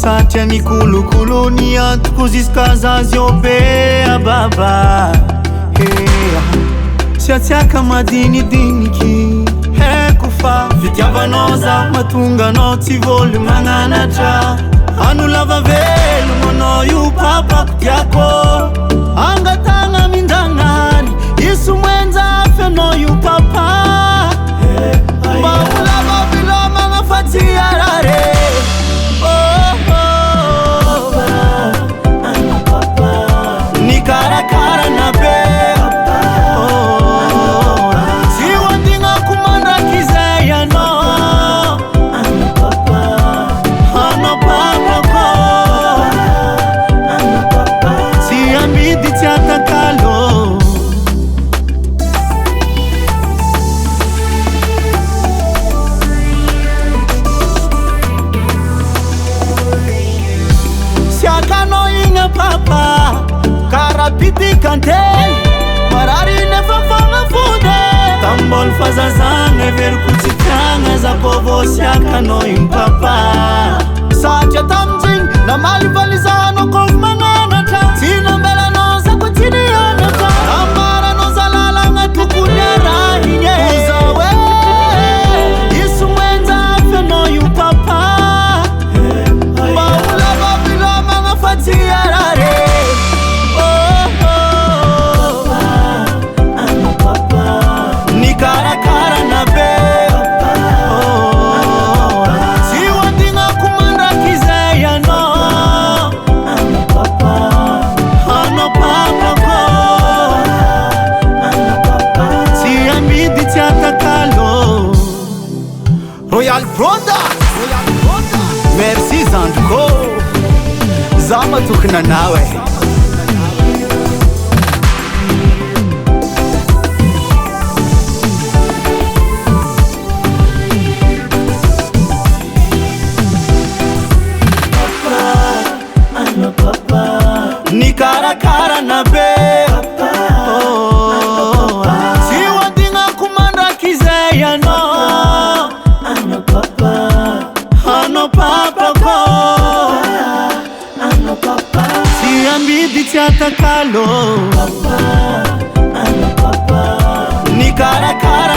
Satria ny kolokolo ny antoko ziska zazy obea baba Sy atsiaka madinidiniky Heko fa fitiavanao za matonga anao tsy voly magnanatra Ano lava velogno anao io papako tiako Angatagna mindagnany iso moenjafy anao io papa Mba volava vilomagna fa tsy arare Ni karakara na be Si wandinga kumandraki zay anao Ano papa ko Si amidy tsy atakalo Si akano inga papa Karapiti kantei Marari nefa fanga fude Tambol fazazang Ever kuchitanga za povo siaka no impapa Satya tamjing Na mali valizano kong manganata Sina mbela no za kutini yonata Amara no za lalanga tukunya rahinye Uzawe Isu mwenza afe no yupapa Maula babilo mga fati yarare Karakara na be Si wandinga kumandraki zay anao Ano papa ko Si amidy tsy atakalo Royal Broda Merci Zandko Za matokana nawe Ni karakara na be Si wandinga kumandraki zay anao Ano papa ko Si amidy tsy atakalo Ni karakara